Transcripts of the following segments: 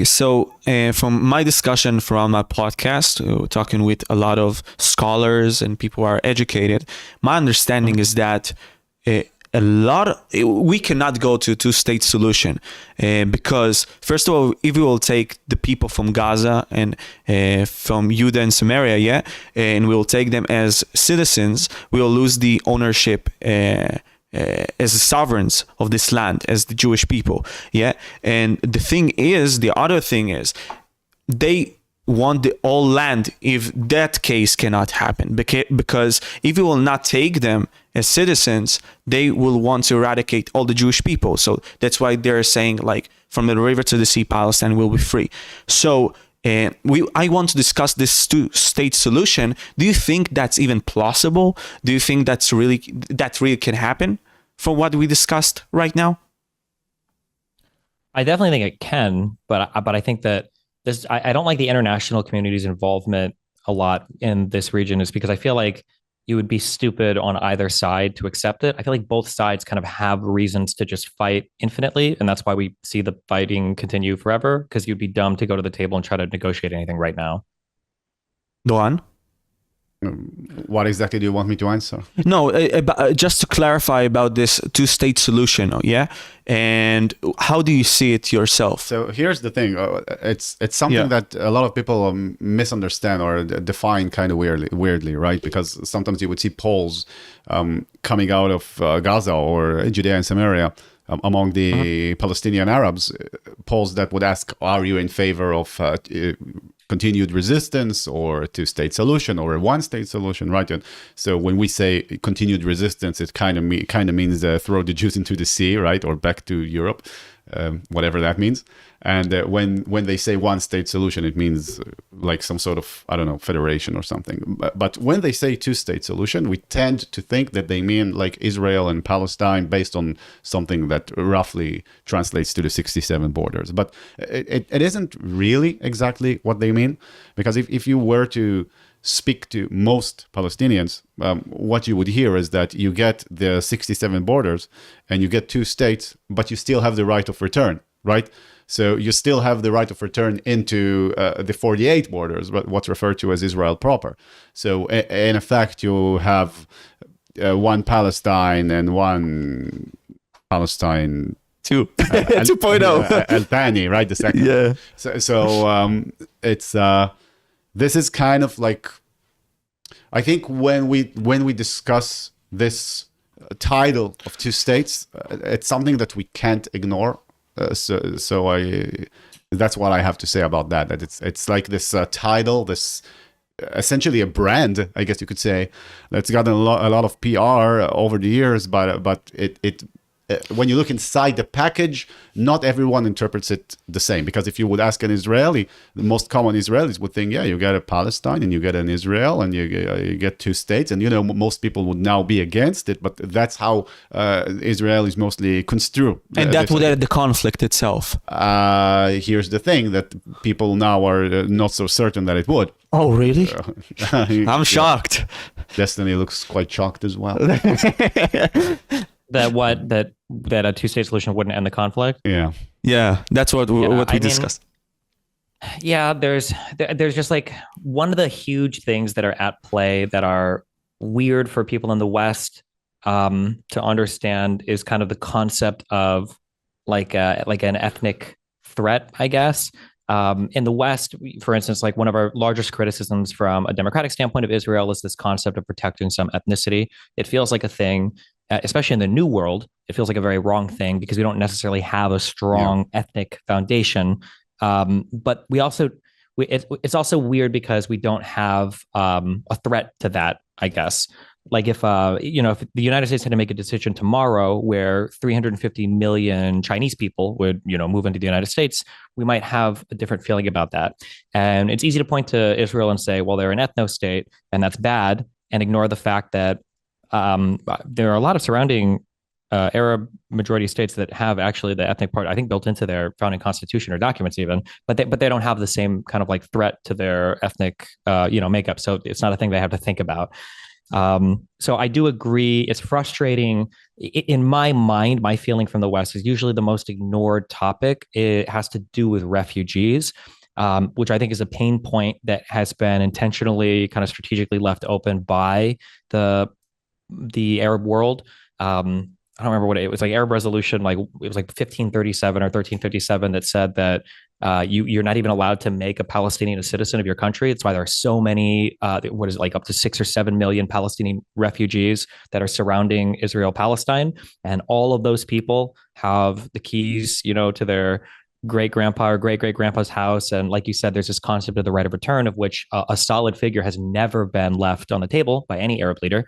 So from my discussion from my podcast, talking with a lot of scholars and people who are educated, my understanding is that we cannot go to a two-state solution because, first of all, if we will take the people from Gaza and from Judah and Samaria, and we will take them as citizens, we will lose the ownership as the sovereigns of this land, as the Jewish people, and the other thing is, they want the all land if that case cannot happen, because if you will not take them as citizens, they will want to eradicate all the Jewish people. So that's why they're saying, like, from the river to the sea, Palestine will be free. So I want to discuss this two-state solution. Do you think that's even plausible? Do you think that really can happen from what we discussed right now? I definitely think it can, but I think that I don't like the international community's involvement a lot in this region, is because I feel like you would be stupid on either side to accept it. I feel like both sides kind of have reasons to just fight infinitely. And that's why we see the fighting continue forever, because you'd be dumb to go to the table and try to negotiate anything right now. Doan? What exactly do you want me to answer? No, just to clarify about this two-state solution, and how do you see it yourself? So here's the thing: it's something that a lot of people misunderstand or define kind of weirdly, right? Because sometimes you would see polls coming out of Gaza or Judea and Samaria among the Palestinian Arabs, polls that would ask, "Are you in favor of continued resistance or two-state solution or a one-state solution?" Right? And so when we say continued resistance, it kind of means throw the Jews into the sea, right, or back to Europe, whatever that means. And when they say one-state solution, it means like some sort of, I don't know, federation or something. But when they say two-state solution, we tend to think that they mean like Israel and Palestine based on something that roughly translates to the 67 borders. But it isn't really exactly what they mean, because if you were to speak to most Palestinians, what you would hear is that you get the 67 borders and you get two states, but you still have the right of return, right? So you still have the right of return into the 48 borders, what's referred to as Israel proper. So in effect, you have one Palestine and one Palestine 2.0. Al Thani, right? The second. Yeah. So it's this is kind of like, I think when we discuss this title of two states, it's something that we can't ignore. So that's what I have to say about that. That it's like this title, this essentially a brand, I guess you could say, that's gotten a lot of PR over the years, but it when you look inside the package, not everyone interprets it the same. Because if you would ask an Israeli, the most common Israelis would think, yeah, you get a Palestine and you get an Israel and you get two states. And, most people would now be against it. But that's how Israelis mostly construe. And that would add the conflict itself. Here's the thing, that people now are not so certain that it would. Oh, really? I'm shocked. Destiny looks quite shocked as well. That a two-state solution wouldn't end the conflict? Yeah, that's what we discussed. Yeah, there's just like one of the huge things that are at play that are weird for people in the West to understand is kind of the concept of like an ethnic threat, I guess. In the West, for instance, like one of our largest criticisms from a democratic standpoint of Israel is this concept of protecting some ethnicity. It feels like a thing, especially in the New World, it feels like a very wrong thing because we don't necessarily have a strong ethnic foundation. But it's also weird because we don't have a threat to that, I guess. Like if the United States had to make a decision tomorrow where 350 million Chinese people would, move into the United States, we might have a different feeling about that. And it's easy to point to Israel and say, well, they're an ethno state and that's bad, and ignore the fact that there are a lot of surrounding Arab majority states that have actually the ethnic part, I think, built into their founding constitution or documents even, but they don't have the same kind of like threat to their ethnic, makeup. So it's not a thing they have to think about. So I do agree. It's frustrating. In my mind, my feeling from the West is usually the most ignored topic. It has to do with refugees, which I think is a pain point that has been intentionally kind of strategically left open by the Arab world. I don't remember what it was, like Arab resolution, like it was like 1537 or 1357 that said that you're not even allowed to make a Palestinian a citizen of your country. It's why there are so many, what is it, like up to 6 or 7 million Palestinian refugees that are surrounding Israel, Palestine. And all of those people have the keys, to their great grandpa or great great grandpa's house. And like you said, there's this concept of the right of return, of which a solid figure has never been left on the table by any Arab leader.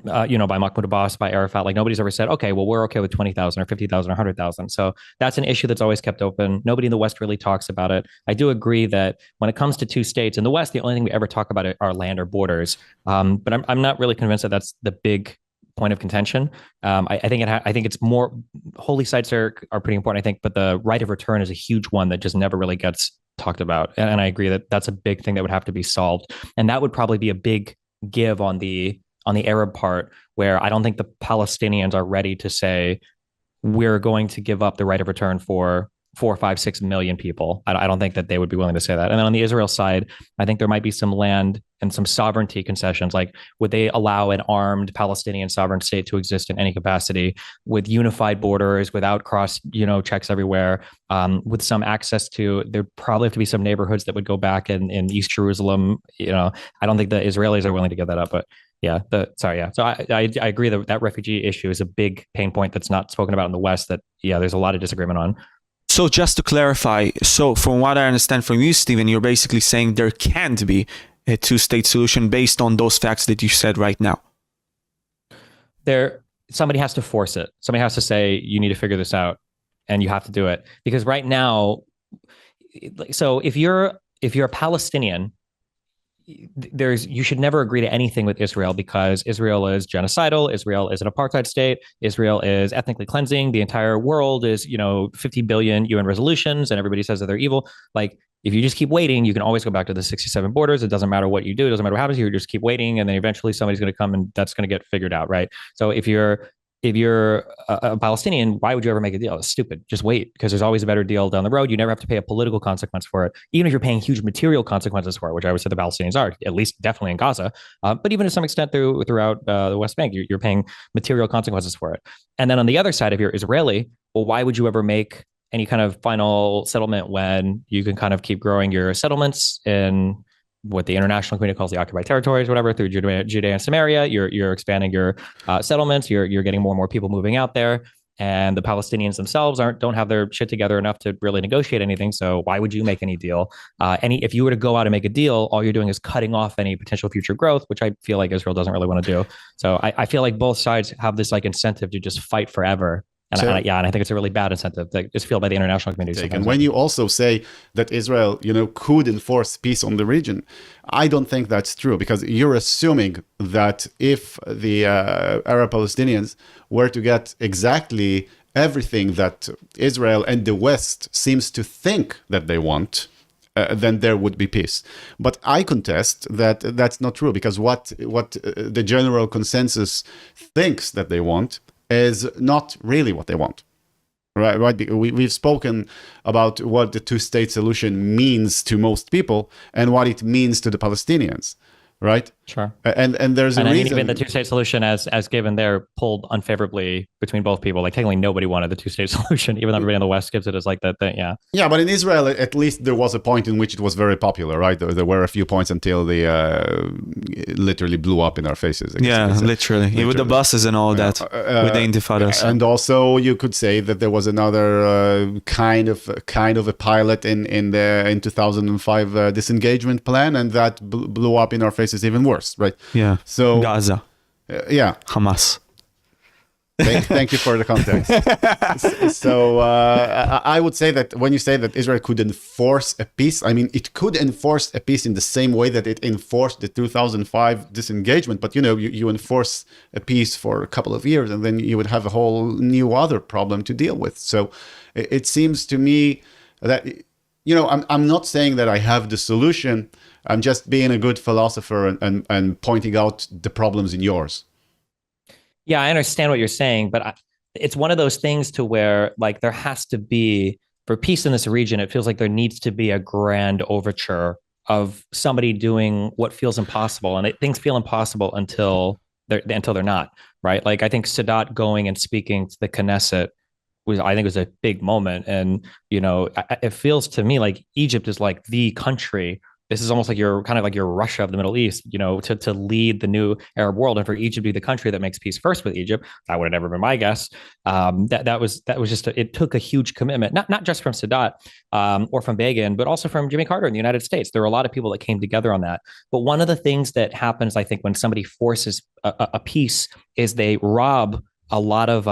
By Mahmoud Abbas, by Arafat, like nobody's ever said, okay, well, we're okay with 20,000 or 50,000 or 100,000. So that's an issue that's always kept open. Nobody in the West really talks about it. I do agree that when it comes to two states in the West, the only thing we ever talk about are land or borders. But I'm not really convinced that that's the big point of contention. I think it's more, holy sites are pretty important, I think, but the right of return is a huge one that just never really gets talked about. And I agree that that's a big thing that would have to be solved. And that would probably be a big give on the Arab part, where I don't think the Palestinians are ready to say, we're going to give up the right of return for 4, 5, 6 million people. I don't think that they would be willing to say that. And then on the Israel side, I think there might be some land and some sovereignty concessions. Like, would they allow an armed Palestinian sovereign state to exist in any capacity with unified borders, without cross, checks everywhere, with some access to, there'd probably have to be some neighborhoods that would go back in East Jerusalem. I don't think the Israelis are willing to give that up, but yeah. So I agree that refugee issue is a big pain point that's not spoken about in the West, that, there's a lot of disagreement on. So just to clarify, so from what I understand from you, Stephen, you're basically saying there can't be a two-state solution based on those facts that you said right now. Somebody has to force it. Somebody has to say, you need to figure this out, and you have to do it. Because right now, so if you're a Palestinian, you should never agree to anything with Israel, because Israel is genocidal. Israel is an apartheid state. Israel is ethnically cleansing. The entire world is, 50 billion UN resolutions, and everybody says that they're evil. Like, if you just keep waiting, you can always go back to the 67 borders. It doesn't matter what you do. It doesn't matter what happens. You just keep waiting, and then eventually somebody's going to come, and that's going to get figured out, right? So if you're a Palestinian, why would you ever make a deal? It's stupid. Just wait, because there's always a better deal down the road. You never have to pay a political consequence for it, even if you're paying huge material consequences for it, which I would say the Palestinians are, at least definitely in Gaza. But even to some extent throughout the West Bank, you're paying material consequences for it. And then on the other side, if you're Israeli, well, why would you ever make any kind of final settlement when you can kind of keep growing your settlements in what the international community calls the occupied territories, whatever, through Judea and Samaria? You're expanding your settlements. You're getting more and more people moving out there, and the Palestinians themselves don't have their shit together enough to really negotiate anything. So why would you make any deal? If you were to go out and make a deal, all you're doing is cutting off any potential future growth, which I feel like Israel doesn't really want to do. So I feel like both sides have this like incentive to just fight forever. And I think it's a really bad incentive that is felt by the international community. And when you also say that Israel, could enforce peace on the region, I don't think that's true, because you're assuming that if the Arab Palestinians were to get exactly everything that Israel and the West seems to think that they want, then there would be peace. But I contest that that's not true, because what the general consensus thinks that they want is not really what they want, right? We've spoken about what the two-state solution means to most people and what it means to the Palestinians, right? Sure. And there's a reason. Even the two-state solution, as given there, pulled unfavorably between both people. Like, technically, nobody wanted the two-state solution, even though everybody in the West gives it as like that. Yeah. Yeah, but in Israel, at least there was a point in which it was very popular, right? There were a few points until they literally blew up in our faces. Literally. With the buses and all that, with the Intifadas. And also, you could say that there was another kind of a pilot in 2005 disengagement plan, and that blew up in our faces even worse. Right. Yeah. So Gaza. Hamas. Thank you for the context. So I would say that when you say that Israel could enforce a peace, I mean, it could enforce a peace in the same way that it enforced the 2005 disengagement. But, you enforce a peace for a couple of years, and then you would have a whole new other problem to deal with. So it seems to me that I'm not saying that I have the solution. I'm just being a good philosopher and pointing out the problems in yours. Yeah, I understand what you're saying, but it's one of those things to where like there has to be, for peace in this region, it feels like there needs to be a grand overture of somebody doing what feels impossible, and things feel impossible until they're not, right? Like I think Sadat going and speaking to the Knesset I think was a big moment, and it feels to me like Egypt is like the country. This is almost like you're kind of like your Russia of the Middle East, to lead the new Arab world, and for Egypt to be the country that makes peace first with Egypt. That would have never been my guess. That was just it took a huge commitment, not just from Sadat or from Begin, but also from Jimmy Carter in the United States. There were a lot of people that came together on that. But one of the things that happens, I think, when somebody forces a peace is they rob a lot of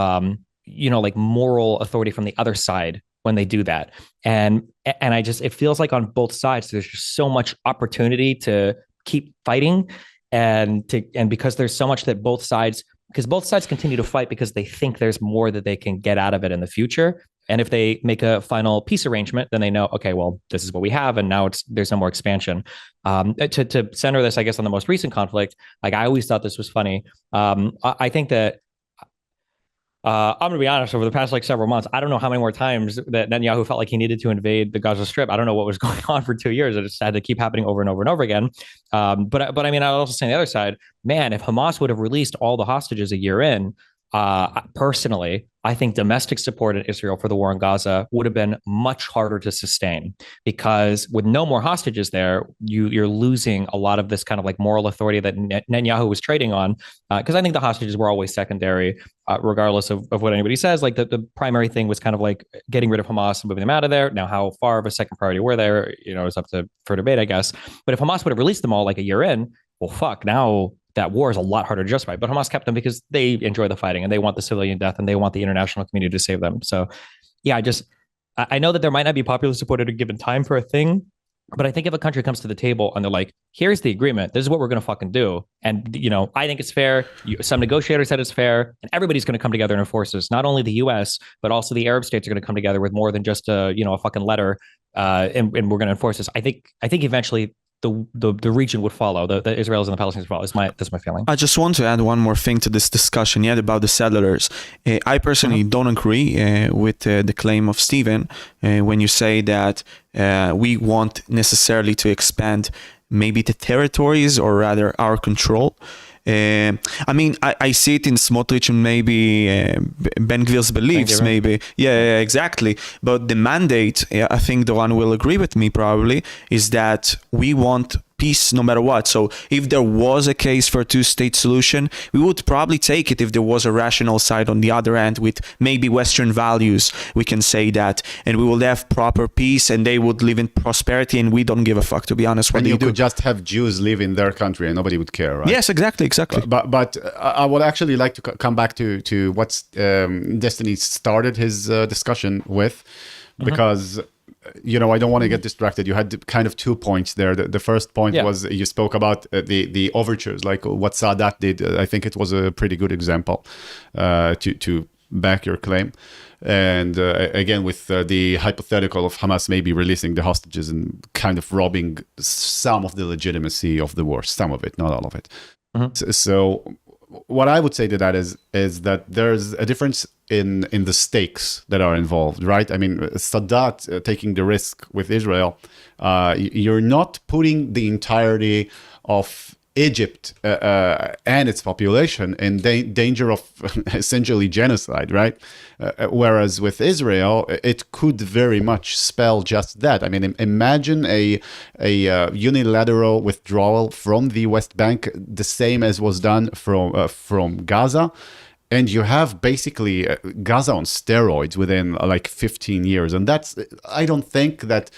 like moral authority from the other side when they do that. And it feels like on both sides, there's just so much opportunity to keep fighting and because there's so much that both sides continue to fight because they think there's more that they can get out of it in the future. And if they make a final peace arrangement, then they know, okay, well, this is what we have. And now there's no more expansion. To center this, I guess, on the most recent conflict, like I always thought this was funny. I think that I'm going to be honest, over the past several months, I don't know how many more times that Netanyahu felt like he needed to invade the Gaza Strip. I don't know what was going on for 2 years. It just had to keep happening over and over and over again. But I mean, I'll also say on the other side, man, if Hamas would have released all the hostages a year in, personally, I think domestic support in Israel for the war in Gaza would have been much harder to sustain, because with no more hostages there, you're losing a lot of this kind of like moral authority that Netanyahu was trading on. Because I think the hostages were always secondary, regardless of what anybody says. Like the primary thing was kind of like getting rid of Hamas and moving them out of there. Now, how far of a second priority were there, is up for debate, I guess. But if Hamas would have released them all like a year in, well, fuck, now that war is a lot harder to justify. But Hamas kept them because they enjoy the fighting and they want the civilian death and they want the international community to save them. So, yeah, I know that there might not be popular support at a given time for a thing, but I think if a country comes to the table and they're like, here's the agreement, this is what we're going to fucking do. And, I think it's fair. Some negotiator said it's fair, and everybody's going to come together and enforce this. Not only the US, but also the Arab states are going to come together with more than just a fucking letter. And we're going to enforce this. I think eventually the region would follow, the Israelis and the Palestinians follow. That's my feeling. I just want to add one more thing to this discussion yet about the settlers. I personally don't agree with the claim of Stephen when you say that we want necessarily to expand maybe the territories, or rather our control. I mean, I see it in Smotrich and maybe Ben Gvir's beliefs, maybe. Yeah, exactly. But the mandate, I think Doron will agree with me probably, is that we want peace no matter what. So if there was a case for a two-state solution, we would probably take it if there was a rational side on the other end with maybe Western values, we can say that, and we would have proper peace and they would live in prosperity and we don't give a fuck, to be honest. And you could just have Jews live in their country and nobody would care, right? Yes, exactly. But I would actually like to come back to what Destiny started his discussion with, because I don't want to get distracted. You had kind of 2 points there. The first point was you spoke about the overtures, like what Sadat did. I think it was a pretty good example to back your claim. And again, with the hypothetical of Hamas maybe releasing the hostages and kind of robbing some of the legitimacy of the war, some of it, not all of it. So what I would say to that is that there's a difference in the stakes that are involved, right? I mean, Sadat taking the risk with Israel, you're not putting the entirety of Egypt and its population in danger of essentially genocide, right? Whereas with Israel, it could very much spell just that. I mean, imagine a unilateral withdrawal from the West Bank, the same as was done from Gaza. And you have basically Gaza on steroids within 15 years. And I don't think that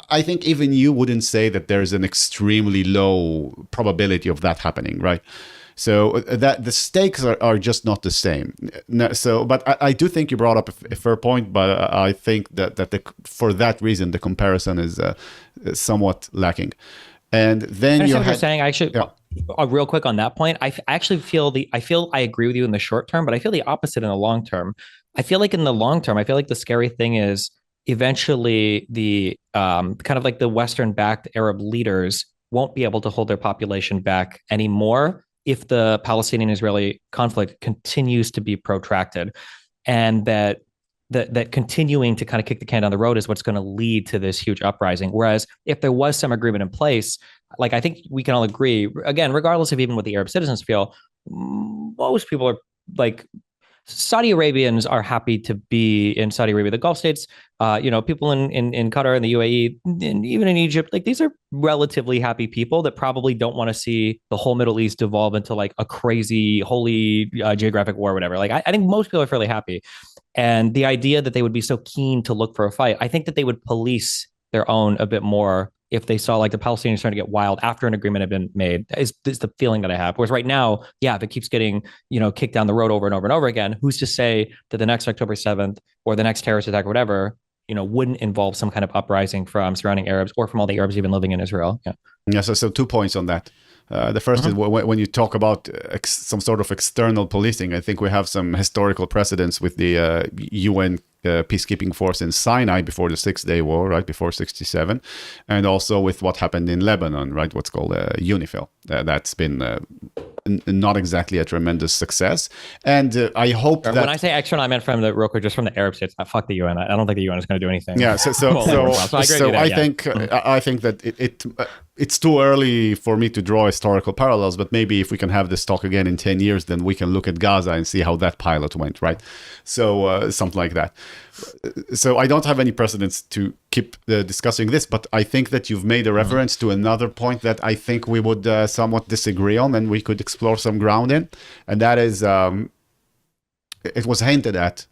I think even you wouldn't say that there's an extremely low probability of that happening, right? So that the stakes are just not the same. But I do think you brought up a fair point, but I think that for that reason, the comparison is somewhat lacking. And then you're saying, actually, real quick on that point, I actually feel I agree with you in the short term, but I feel the opposite in the long term. I feel like in the long term, I feel like the scary thing is eventually the kind of like the Western-backed Arab leaders won't be able to hold their population back anymore if the Palestinian-Israeli conflict continues to be protracted, and that continuing to kind of kick the can down the road is what's going to lead to this huge uprising. Whereas if there was some agreement in place, like I think we can all agree, again, regardless of even what the Arab citizens feel, most people are like, Saudi Arabians are happy to be in Saudi Arabia, the Gulf states, people in Qatar and the UAE, and even in Egypt, like these are relatively happy people that probably don't want to see the whole Middle East devolve into like a crazy holy geographic war or whatever. Like I think most people are fairly happy. And the idea that they would be so keen to look for a fight, I think that they would police their own a bit more if they saw like the Palestinians starting to get wild after an agreement had been made, is the feeling that I have. Whereas right now, if it keeps getting, kicked down the road over and over and over again, who's to say that the next October 7th or the next terrorist attack or whatever, wouldn't involve some kind of uprising from surrounding Arabs or from all the Arabs even living in Israel. Yeah. So 2 points on that. The first is when you talk about some sort of external policing, I think we have some historical precedents with the UN peacekeeping force in Sinai before the Six-Day War, right, before 67, and also with what happened in Lebanon, right, what's called UNIFIL. That's been not exactly a tremendous success. And I hope that... When I say external, I meant from the, real quick, just from the Arab states. Fuck the UN. I don't think the UN is going to do anything. Yeah, I think that it's too early for me to draw historical parallels, but maybe if we can have this talk again in 10 years, then we can look at Gaza and see how that pilot went, right? So something like that. So I don't have any precedents to keep discussing this, but I think that you've made a reference to another point that I think we would somewhat disagree on and we could explore some ground in. And that is, it was hinted at